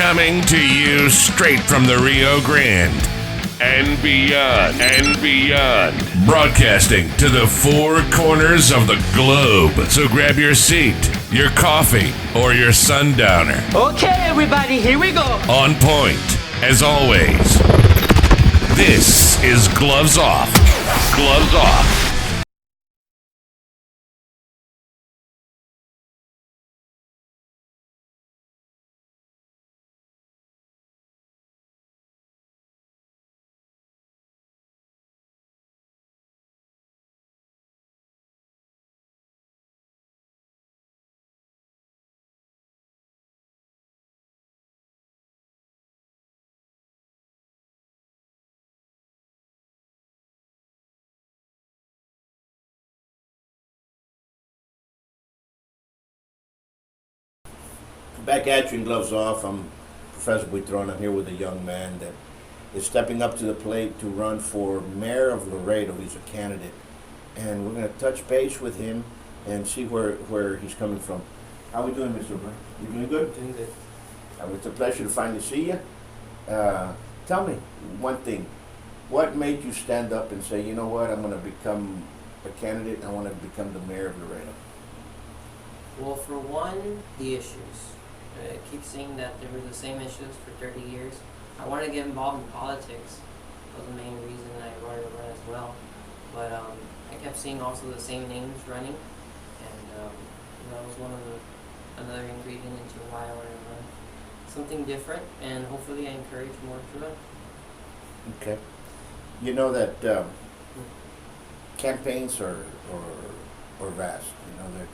Coming to you straight from the Rio Grande and beyond. Broadcasting to the four corners of the globe. So grab your seat, your coffee, or your sundowner. Okay, everybody, here we go. On point, as always. This is Gloves Off. Gloves Off. Back at you in Gloves Off. I'm Professor Buitrón. I'm here with a young man that is stepping up to the plate to run for mayor of Laredo. He's a candidate. And we're going to touch base with him and see where he's coming from. How are we doing, Mr. Bryand? You doing good? Doing good. It's a pleasure to finally see you. Tell me one thing. What made you stand up and say, you know what, I'm going to become a candidate and I want to become the mayor of Laredo? Well, for one, the issues. I keep seeing that there were the same issues for 30 years. I wanted to get involved in politics. That was the main reason I wanted to run as well. But I kept seeing also the same names running, and that was another ingredient into why I wanted to run. Something different, and hopefully I encourage more to run. Okay. You know that campaigns are vast. You know,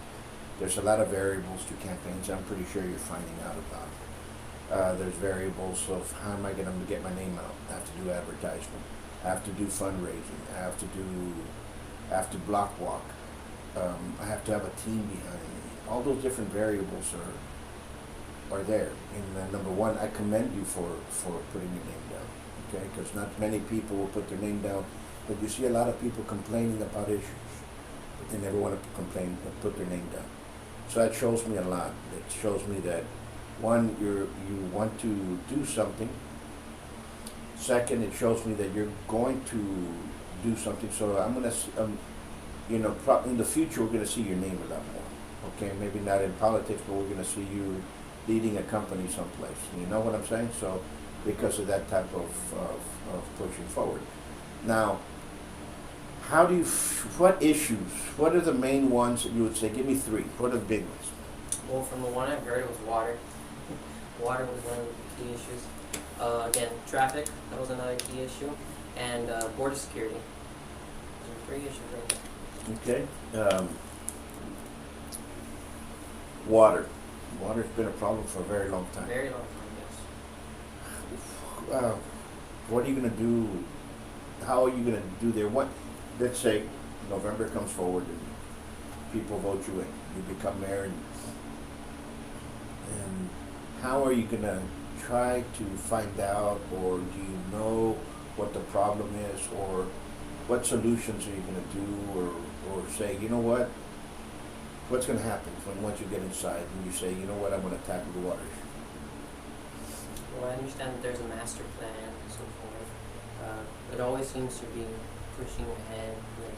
there's a lot of variables to campaigns. I'm pretty sure you're finding out about. There's variables of how am I going to get my name out? I have to do advertisement. I have to do fundraising. I have to block walk. I have to have a team behind me. All those different variables are there. And number one, I commend you for putting your name down. Okay, because not many people will put their name down, but you see a lot of people complaining about issues, but they never want to put their name down. So that shows me a lot. It shows me that, one, you want to do something. Second, it shows me that you're going to do something. So I'm gonna, in the future, we're gonna see your name a lot more. Okay, maybe not in politics, but we're gonna see you leading a company someplace. You know what I'm saying? So, because of that type of pushing forward. Now, what issues, what are the main ones that you would say? Give me three. What are the big ones? Well, from the one I've heard, it was water. Water was one of the key issues. Again, traffic, that was another key issue. And border security. Those are three issues right there. Okay. Water. Water's been a problem for a very long time. Very long time, yes. What are you going to do? How are you going to do there? Let's say November comes forward and people vote you in. You become mayor, and how are you going to try to find out, or do you know what the problem is, or what solutions are you going to do, or say, you know what? What's going to happen once you get inside and you say, you know what, I'm going to tackle the water issue? Well, I understand that there's a master plan and so forth. It always seems to be pushing ahead, but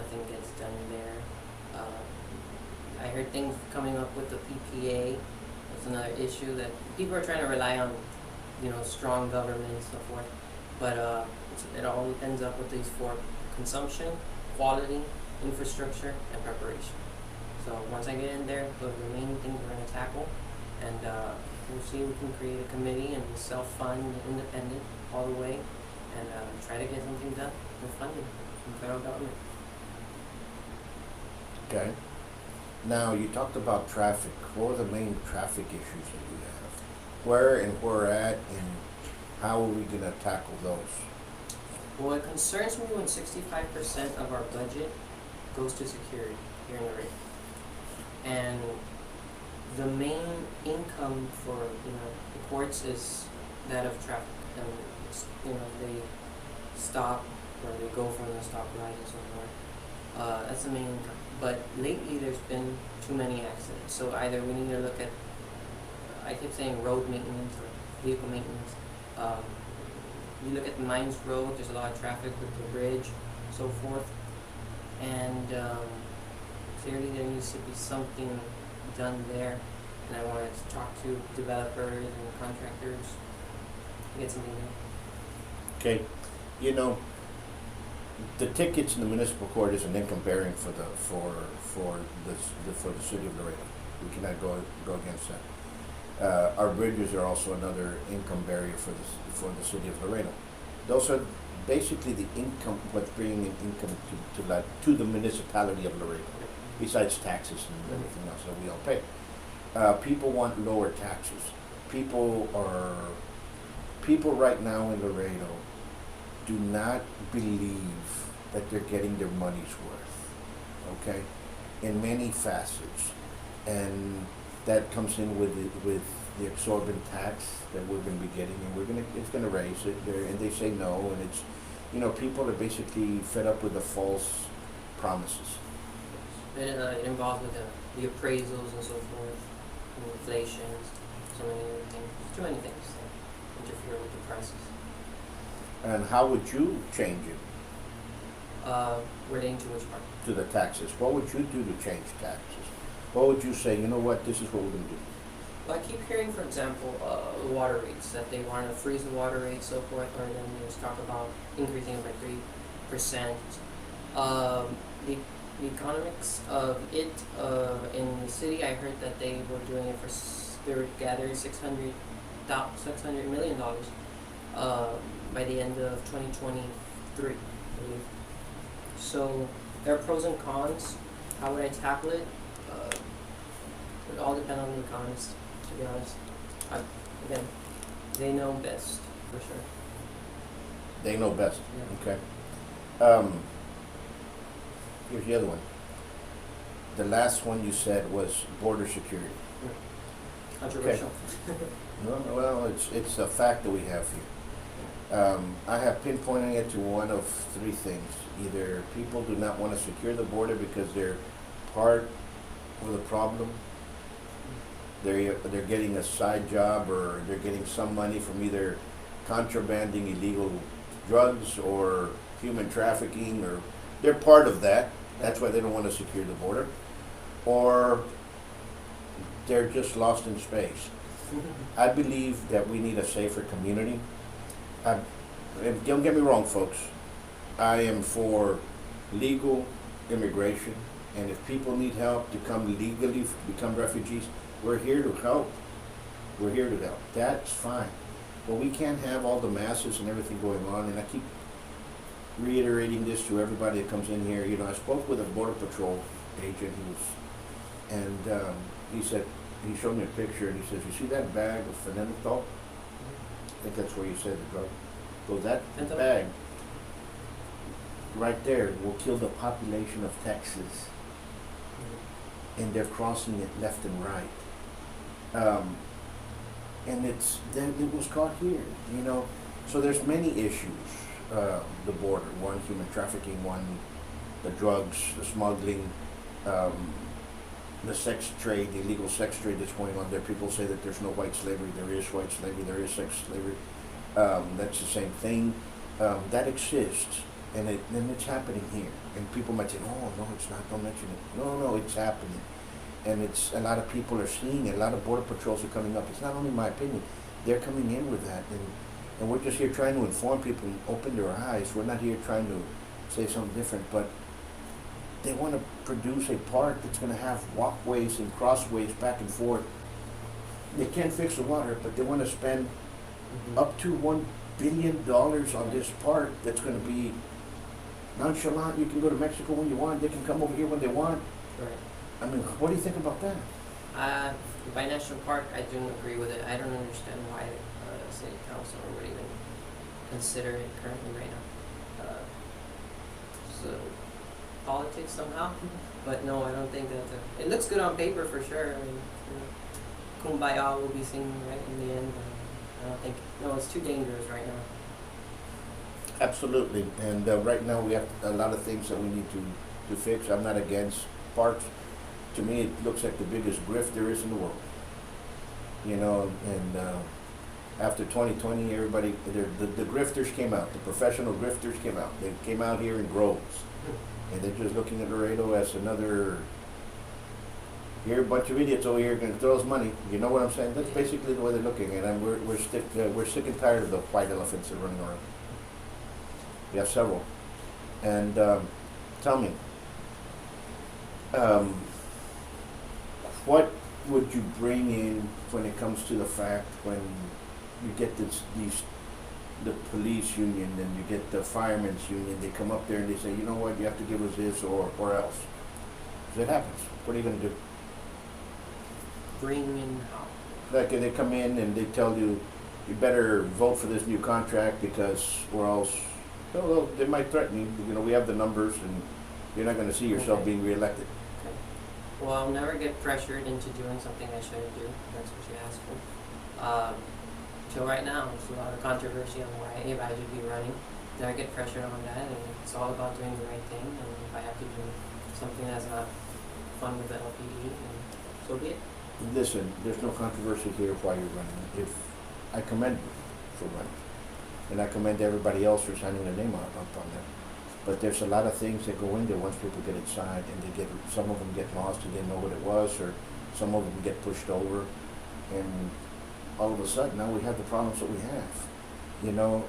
nothing gets done there. I heard things coming up with the PPA. That's another issue that people are trying to rely on, strong government and so forth. But it all ends up with these four: consumption, quality, infrastructure, and preparation. So once I get in there, those are the main things we're going to tackle, and we'll see if we can create a committee and self-fund, independent, all the way, and try to get something done with funding from federal government. Okay. Now, you talked about traffic. What are the main traffic issues that we have? Where and where at, and how are we going to tackle those? Well, it concerns me when 65% of our budget goes to security here in Laredo. And the main income for the courts is that of traffic, and they stop or they go from the stoplight and so forth. That's the main income. But lately there's been too many accidents, so either we need to look at I kept saying road maintenance or vehicle maintenance. You look at the Mines Road, there's a lot of traffic with the bridge, so forth. And clearly there needs to be something done there. And I wanted to talk to developers and contractors to get something done. Okay, you know, the tickets in the municipal court is an income bearing for the city of Laredo. We cannot go against that. Our bridges are also another income barrier for the city of Laredo. Those are basically the income, what's bringing in income to the municipality of Laredo, besides taxes and everything else that we all pay. People want lower taxes. People right now in Laredo do not believe that they're getting their money's worth, okay, in many facets. And that comes in with the exorbitant tax that we're going to be getting, and it's going to raise it there, and they say no, and it's, you know, people are basically fed up with the false promises. It involves with the appraisals and so forth, and inflation, so many other things, too many things that interfere with the prices. And how would you change it? Relating to which part? To the taxes. What would you do to change taxes? What would you say, you know what, this is what we're going to do? Well, I keep hearing, for example, the water rates, that they want to freeze the water rates, so forth, or then there's talk about increasing it by 3%. The economics of it in the city, I heard that they were doing it they were gathering $600 million by the end of 2023, I believe. So there are pros and cons. How would I tackle it? It would all depend on the economists, to be honest. Again, they know best, for sure. They know best. Yeah. Okay. Here's the other one. The last one you said was border security. Controversial. Okay. No, well, it's a fact that we have here. I have pinpointed it to one of three things. Either people do not want to secure the border because they're part of the problem, they're getting a side job, or they're getting some money from either contrabanding illegal drugs or human trafficking, or they're part of that. That's why they don't want to secure the border. Or they're just lost in space. I believe that we need a safer community. Don't get me wrong, folks. I am for legal immigration, and if people need help to come legally, to become refugees, we're here to help. We're here to help. That's fine. But we can't have all the masses and everything going on, and I keep reiterating this to everybody that comes in here. You know, I spoke with a Border Patrol agent and he said, he showed me a picture, and he says, you see that bag of fentanyl? I think that's where you said the drug. So that bag right there will kill the population of Texas, and they're crossing it left and right. And it was caught here, you know. So there's many issues. The border, one, human trafficking, one, the drugs, the smuggling, the sex trade, the illegal sex trade that's going on there. People say that there's no white slavery. There is white slavery. There is sex slavery. That's the same thing. That exists, and it's happening here. And people might say, "Oh, no, it's not. Don't mention it." No, it's happening, and it's a lot of people are seeing it. A lot of border patrols are coming up. It's not only my opinion; they're coming in with that, and we're just here trying to inform people and open their eyes. We're not here trying to say something different, but they want to produce a park that's going to have walkways and crossways back and forth. They can't fix the water, but they want to spend up to $1 billion on this park that's going to be nonchalant. You can go to Mexico when you want. They can come over here when they want. Right. I mean, what do you think about that? By national park, I don't agree with it. I don't understand why city council would even consider it currently right now. So politics somehow, but no, I don't think that. It looks good on paper for sure. I mean, Kumbaya will be singing right in the end. But I don't think. No, it's too dangerous right now. Absolutely, and right now we have a lot of things that we need to fix. I'm not against parks. To me, it looks like the biggest grift there is in the world. you know, and after 2020, everybody, the grifters came out, the professional grifters came out. They came out here in groves, and they're just looking at Laredo as another, here a bunch of idiots over here going to throw us money. You know what I'm saying? That's basically the way they're looking at it, and we're sick and tired of the white elephants that are running around. We have several. And tell me, what would you bring in when it comes to the fact when you get the police union and you get the firemen's union, they come up there and they say, you know what, you have to give us this or else. If it happens, what are you going to do? Bring in how? Like they come in and they tell you, you better vote for this new contract because or else, well, they might threaten you. You know, we have the numbers and you're not going to see yourself being reelected. Okay. Well, I'll never get pressured into doing something I shouldn't do. That's what you asked for. So right now, there's a lot of controversy on why if I should be running. Then I get pressured on that, and it's all about doing the right thing. And if I have to do something that's not fun with the LPD, then so be it. Listen, there's no controversy here why you're running. If I commend you for running, and I commend everybody else for signing their name up on that. But there's a lot of things that go into once people get inside, and they get some of them get lost and didn't know what it was, or some of them get pushed over, and all of a sudden now we have the problems that we have. You know,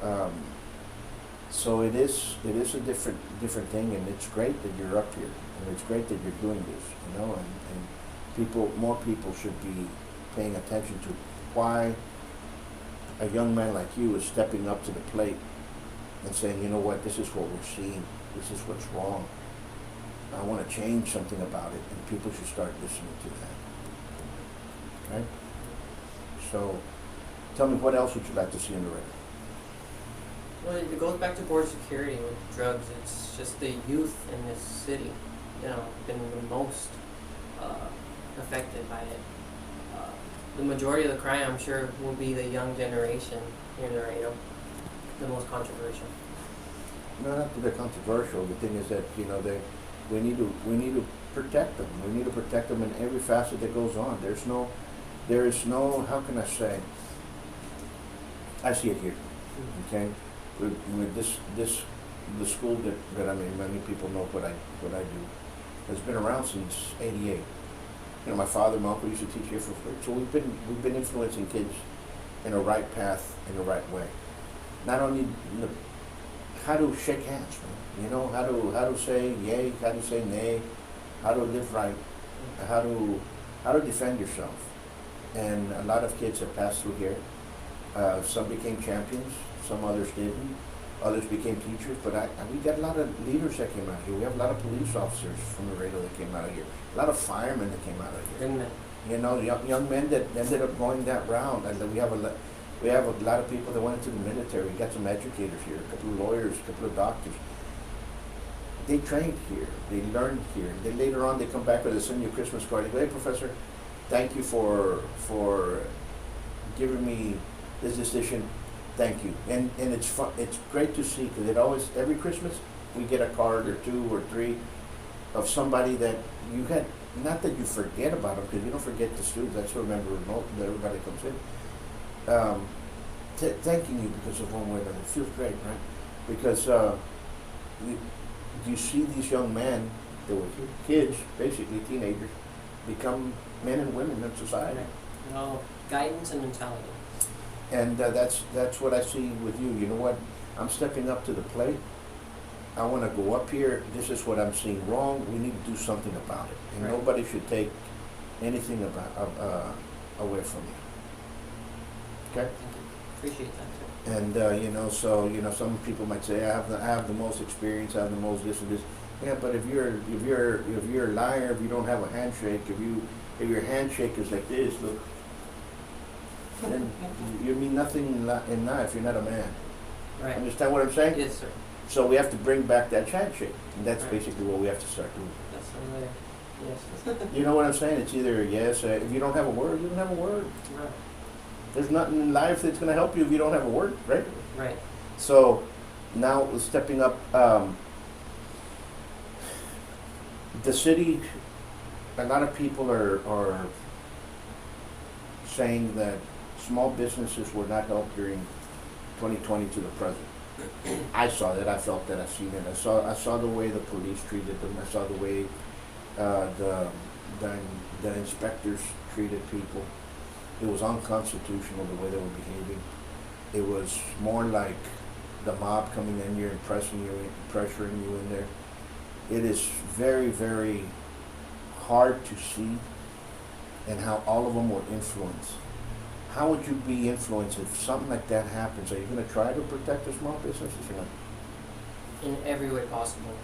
so it is a different thing, and it's great that you're up here, and it's great that you're doing this. You know, and more people should be paying attention to why a young man like you is stepping up to the plate and saying, you know what, this is what we're seeing, this is what's wrong. I want to change something about it, and people should start listening to that. Right? So, tell me, what else would you like to see in the record? Well, it goes back to border security with drugs. It's just the youth in this city, you know, been the most affected by it. The majority of the crime, I'm sure, will be the young generation here in Laredo, the most controversial. No, not that they're controversial. The thing is that, you know, we need to protect them. We need to protect them in every facet that goes on. There is no, how can I say? I see it here. Okay, with the school that I'm in, many people know what I do. It's been around since '88. You know, my father, my uncle used to teach here for free. So we've been influencing kids in a right path, in the right way. Not only how to shake hands, man. You know, how to say yay, how to say nay, how to live right, how to defend yourself. And a lot of kids have passed through here. Some became champions, some others didn't. Others became teachers, but we got a lot of leaders that came out here. We have a lot of police officers from Laredo that came out of here. A lot of firemen that came out of here. Young men. You know, young men that ended up going that route. And we have a lot of people that went into the military. We got some educators here, a couple of lawyers, a couple of doctors. They trained here. They learned here. Then later on, they come back with a send you a Christmas card. They go, hey, Professor, thank you for giving me this decision. Thank you. And it's fun. It's great to see, because it always, every Christmas, we get a card or two or three of somebody that you had, not that you forget about them, because you don't forget the students. That's what remember that everybody comes in. Thanking you because of one way or another. It feels great, right? Because you see these young men, they were kids, basically teenagers, become men and women in society. Right. Well, guidance and mentality. And that's what I see with you. You know what? I'm stepping up to the plate. I want to go up here. This is what I'm seeing wrong. We need to do something about it. And right. Nobody should take anything away from you. Okay? Thank you. Appreciate that too. And you know, so you know, some people might say I have the most experience, I have the most this and this. Yeah, but if you're a liar, if you don't have a handshake, if your handshake is like this, look, then you mean nothing in life. You're not a man. Right. Understand what I'm saying? Yes, sir. So we have to bring back that handshake, and that's Right. basically what we have to start doing. That's another. Yes. You know what I'm saying? It's either yes. If you don't have a word, you don't have a word. Right. There's nothing in life that's going to help you if you don't have a word, right? Right. So now we're stepping up. The city, a lot of people are saying that small businesses were not helped during 2020 to the present. I saw that. I felt that. I seen it. I saw the way the police treated them. I saw the way the the inspectors treated people. It was unconstitutional the way they were behaving. It was more like the mob coming in here and pressuring you in there. It is very, very hard to see, and how all of them were influenced. How would you be influenced if something like that happens? Are you going to try to protect the small businesses or not? In every way possible.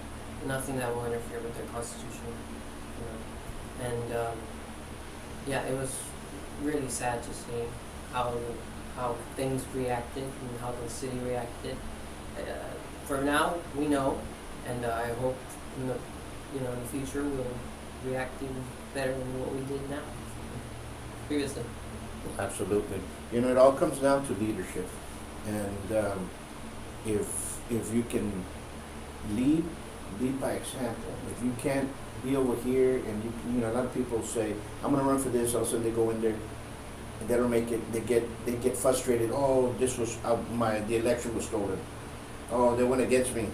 Nothing that will interfere with their constitution. You know. And yeah, it was really sad to see how things reacted and how the city reacted. For now, we know, and I hope in the in the future we'll react even better than what we did now previously. Absolutely. It all comes down to leadership, and if you can lead by example. If you can't be over here, and a lot of people say, "I'm going to run for this," all of a sudden they go in there and they don't make it. They get frustrated. Oh, this was the election was stolen. Oh, they went against me.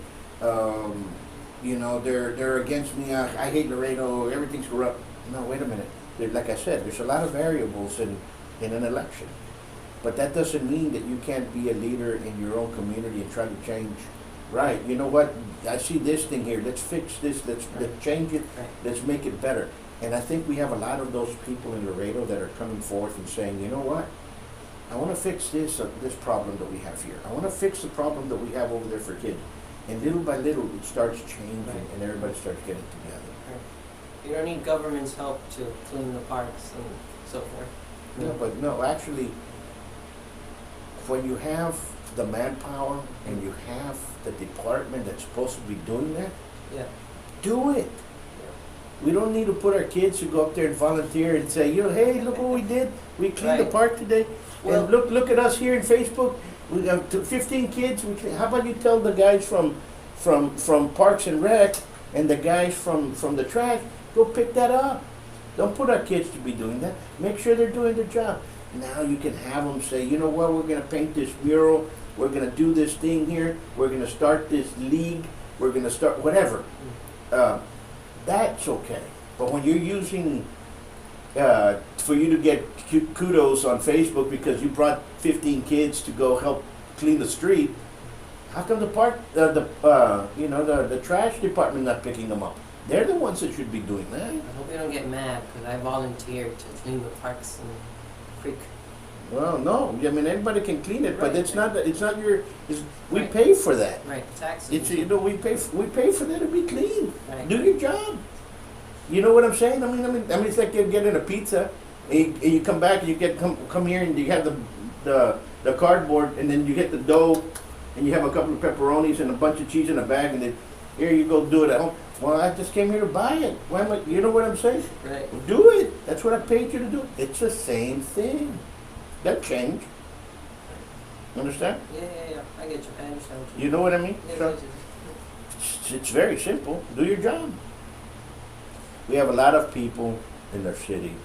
They're against me. I hate Laredo. Everything's corrupt. No, wait a minute. Like I said, there's a lot of variables in an election, but that doesn't mean that you can't be a leader in your own community and try to change. Right. You know what? I see this thing here. Let's fix this. Let's change it. Let's make it better. And I think we have a lot of those people in Laredo that are coming forth and saying, you know what? I want to fix this problem that we have here. I want to fix the problem that we have over there for kids. And little by little, it starts changing, and everybody starts getting together. You don't need government's help to clean the parks and so forth. No, actually, when you have the manpower and you have the department that's supposed to be doing that, do it. We don't need to put our kids to go up there and volunteer and say, hey, look what we did. We cleaned the park today. Well, and look at us here in Facebook. We got 15 kids. How about you tell the guys from Parks and Rec and the guys from the trash, go pick that up. Don't put our kids to be doing that. Make sure they're doing their job. Now you can have them say, you know what, we're going to paint this mural. We're going to do this thing here. We're going to start this league. We're going to start whatever. That's okay. But when you're using, for you to get kudos on Facebook because you brought 15 kids to go help clean the street, how come the park, the trash department not picking them up? They're the ones that should be doing that. I hope you don't get mad because I volunteered to clean the parks and creek. Well, no. I mean, everybody can clean it, but it's not your. We pay for that. Right, taxes. It's we pay for that to be clean. Right. Do your job. You know what I'm saying? I mean, it's like you're getting a pizza, and you come back and you come here and you have the cardboard, and then you get the dough, and you have a couple of pepperonis and a bunch of cheese in a bag, and then here you go do it at home. Well, I just came here to buy it. Why am I? You know what I'm saying? Right. Well, do it. That's what I paid you to do. It's the same thing. That change. Understand? Yeah. I get you. I understand what You know what I mean? Yeah, So it's very simple. Do your job. We have a lot of people in our city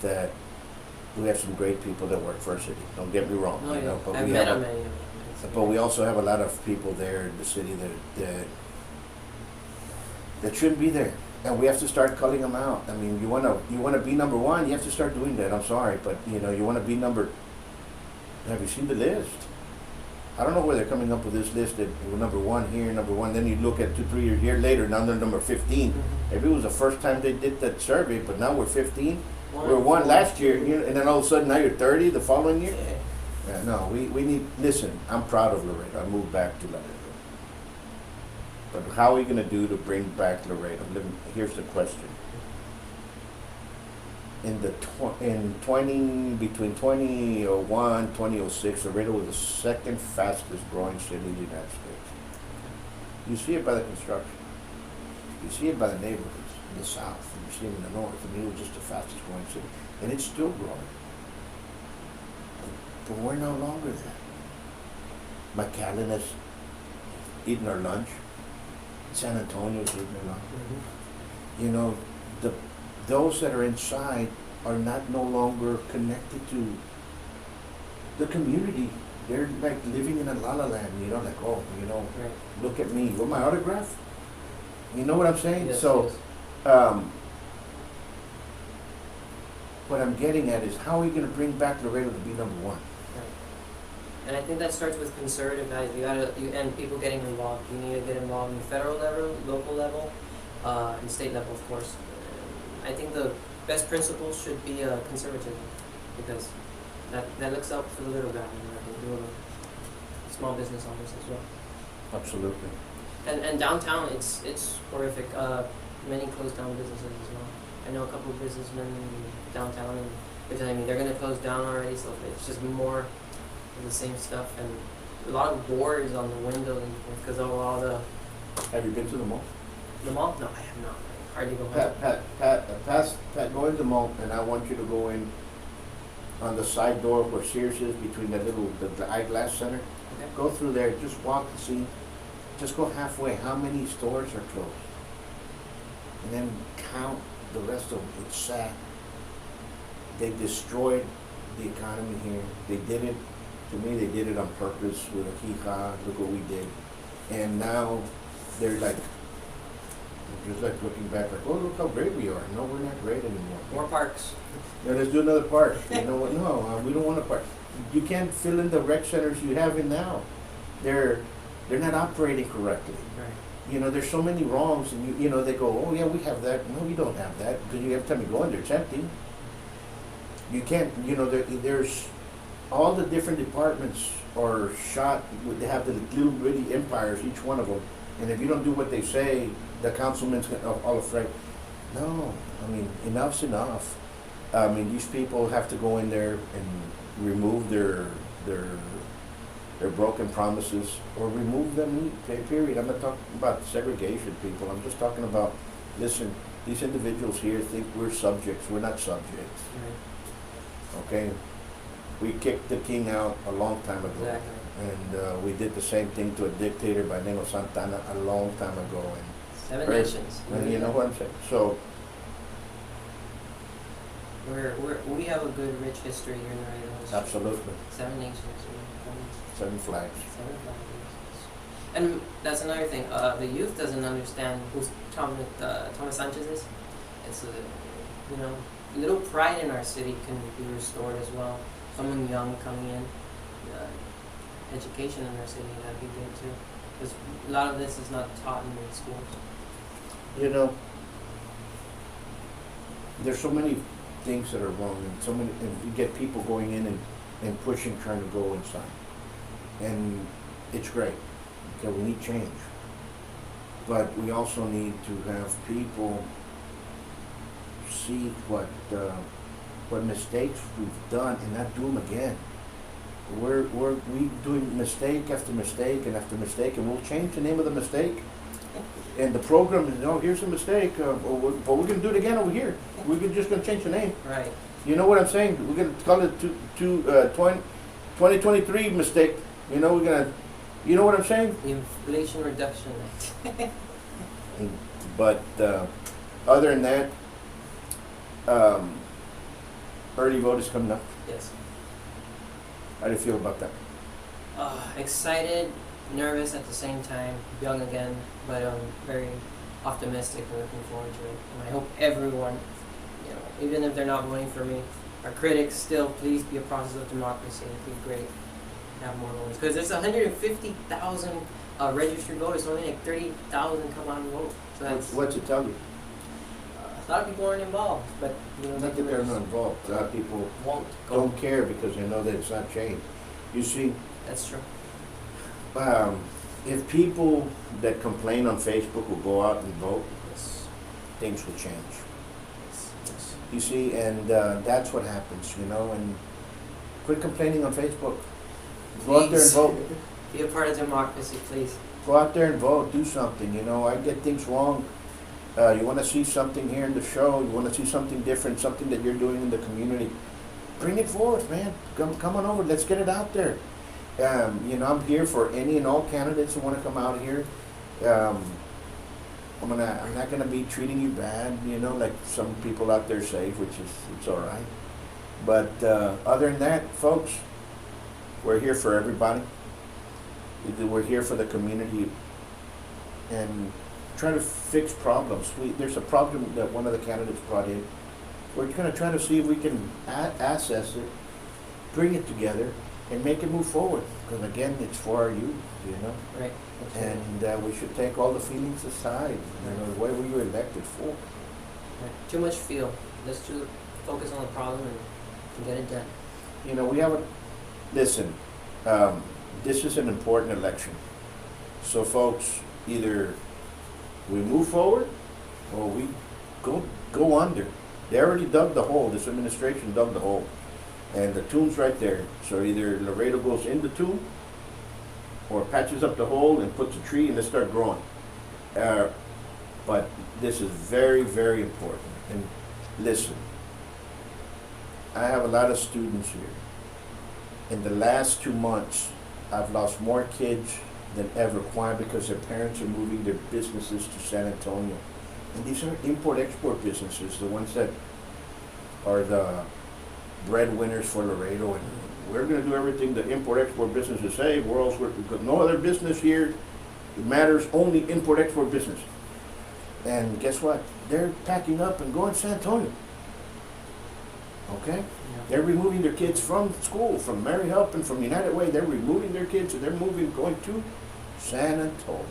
that we have some great people that work for our city. Don't get me wrong. But I've met many of them. But we also have a lot of people there in the city that shouldn't be there, and we have to start calling them out. I mean, you wanna be number one, you have to start doing that. I'm sorry, but you wanna be number. Have you seen the list? I don't know where they're coming up with this list that we're number one here, number one. Then you look at 2-3 years later, now they're number 15. Maybe it was the first time they did that survey, but now we're 15. We're one last year, and then all of a sudden now you're 30 the following year. Yeah, no, we need. Listen, I'm proud of Laredo. I moved back to Laredo. But how are we going to do to bring back Laredo? Here's the question. Between 2001 2006, Laredo was the second fastest growing city in the United States. You see it by the construction. You see it by the neighborhoods in the south, and you see it in the north. I mean, it was just the fastest growing city, and it's still growing. But we're no longer that. McAllen is eating our lunch. San Antonio's eating our lunch. Those that are inside are not no longer connected to the community. They're like living in a la la land, you know, like, oh, you know, Right. look at me, with my autograph. You know what I'm saying? Yes, So, yes. what I'm getting at is how are we going to bring back Laredo to be number one? And I think that starts with conservative values. And people getting involved. You need to get involved in the federal level, local level, and state level, of course. I think the best principles should be conservatism, because that looks out for the little guy, and I think the small business owners as well. Absolutely. And downtown, it's horrific. Many closed down businesses as well. I know a couple of businessmen downtown, and they're telling me they're going to close down already. So it's just more of the same stuff, and a lot of boards on the windows because of all the. Have you been to the mall? The mall? No, I have not. I hardly go home. Pat, go in the mall, and I want you to go in on the side door where Sears is, between the eyeglass center. Okay. Go through there, just walk and see. Just go halfway. How many stores are closed? And then count the rest of them. It's sad. They destroyed the economy here. They did it. To me, they did it on purpose with a hee-haw. Look what we did. And now they're like, just like looking back, like, oh, look how great we are. No, we're not great anymore. More parks. Yeah, let's do another park. You know what? No, we don't want a park. You can't fill in the rec centers you have in now. They're not operating correctly. Right. You know, there's so many wrongs, and you know, they go, oh yeah, we have that. No, we don't have that, because every time you go in there, it's empty. You can't, you know, there's all the different departments are shot. They have the little bitty empires, each one of them, and if you don't do what they say, the councilman's all afraid. No, I mean, enough's enough. I mean, these people have to go in there and remove their broken promises, or remove them, period. I'm not talking about segregation, people. I'm just talking about, listen, these individuals here think we're subjects. We're not subjects. Right. Okay? We kicked the king out a long time ago. Exactly. And we did the same thing to a dictator by the name of Santana a long time ago. Seven Right. nations. And you know what I'm saying? So, We have a good, rich history here in Laredo. absolutely. 7 nations. 7 flags. 7 flags. And that's another thing. The youth doesn't understand who Thomas Sanchez is. It's little pride in our city can be restored as well. Someone young coming in, education in our city, that'd be good too. Because a lot of this is not taught in the schools. You know, there's so many things that are wrong, and you get people going in and pushing, trying to go inside. And it's great, okay, we need change. But we also need to have people see what mistakes we've done and not do them again. We're doing mistake after mistake and after mistake, and we'll change the name of the mistake. And the program is, no, here's a mistake, but we're going to do it again over here. We're just going to change the name. Right. You know what I'm saying? We're going to call it 2023 mistake. You know, you know what I'm saying? The Inflation Reduction Act. But other than that, early vote is coming up. Yes. How do you feel about that? Excited, nervous at the same time, young again, but very optimistic and looking forward to it. And I hope everyone, even if they're not voting for me, our critics still, please be a process of democracy. It'd be great to have more voters. Because there's 150,000 registered voters, so only like 30,000 come out and vote. So that's What's it tell you? a lot of people aren't involved, but Not that they're not involved. A lot of people won't go. don't care because they know that it's not changed. You see, That's true. if people that complain on Facebook will go out and vote, Yes. things will change. Yes. You see, and that's what happens, and quit complaining on Facebook. Go out there and Please. vote. Be a part of democracy, please. Go out there and vote. Do something. I get things wrong. You want to see something here in the show. You want to see something different, something that you're doing in the community. Bring it forth, man. Come on over. Let's get it out there. I'm here for any and all candidates who want to come out here. I'm not gonna be treating you bad, like some people out there say, which is, it's all right. But other than that, folks, we're here for everybody. We're here for the community and try to fix problems. There's a problem that one of the candidates brought in. We're gonna try to see if we can assess it, bring it together, and make it move forward. Because again, it's for our youth, Right. Absolutely. And we should take all the feelings aside. What were you elected for? Right. Too much feel. Let's focus on the problem and get it done. We have listen, this is an important election. So folks, either we move forward or we go under. They already dug the hole. This administration dug the hole. And the tomb's right there. So either Laredo goes in the tomb or patches up the hole and puts a tree and let's start growing. But this is very, very important. And listen, I have a lot of students here. In the last 2 months, I've lost more kids than ever. Why? Because their parents are moving their businesses to San Antonio. And these are import-export businesses, the ones that are the breadwinners for Laredo. And we're going to do everything the import-export businesses say, or else because no other business here matters, only import-export business. And guess what? They're packing up and going to San Antonio. Okay? Yeah. They're removing their kids from school, from Mary Help and from United Way. They're removing their kids and they're going to San Antonio.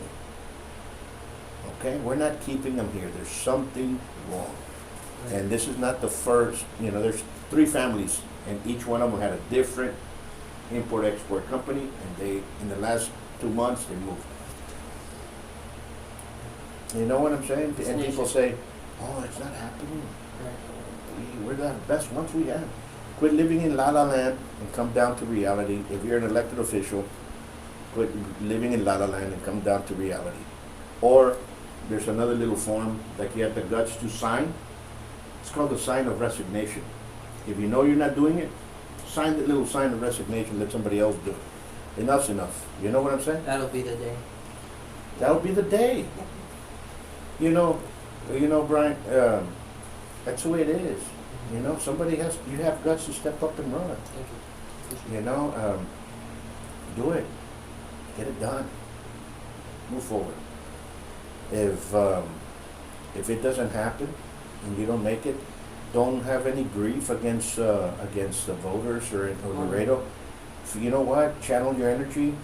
Okay? We're not keeping them here. There's something wrong. Right. And this is not the first, there's 3 families and each one of them had a different import-export company and they, in the last 2 months, they moved. You know what I'm saying? It's And an people issue. say, oh, it's not happening. Right. We're the best ones we have. Quit living in la la land and come down to reality. If you're an elected official, quit living in la la land and come down to reality. Or there's another little form that you have the guts to sign. It's called the sign of resignation. If you know you're not doing it, sign the little sign of resignation, let somebody else do it. Enough's enough. You know what I'm saying? That'll be the day. That'll be the day. You know, Brian, that's the way it is. You have guts to step up and run. Thank you. Do it. Get it done. Move forward. If it doesn't happen and you don't make it, don't have any grief against the voters or Laredo. You know what? Channel your energy.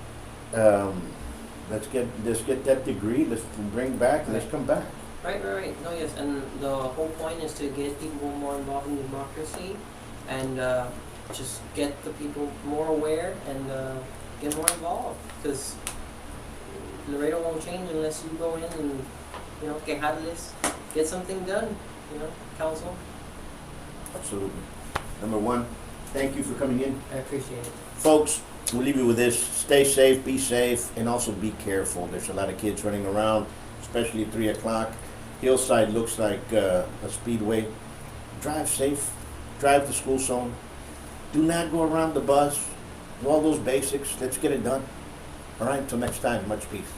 Let's get that degree. Let's bring back. And let's come back. Right. No, yes, and the whole point is to get people more involved in democracy, and just get the people more aware and get more involved. Because Laredo won't change unless you go in and quejarles, get something done. Council. Absolutely. Number one, thank you for coming in, I appreciate it. folks. We'll leave you with this: stay safe, be safe, and also be careful. There's a lot of kids running around, especially at 3 o'clock. Hillside looks like a speedway. Drive safe. Drive the school zone. Do not go around the bus. Do all those basics. Let's get it done. All right, until next time, much peace.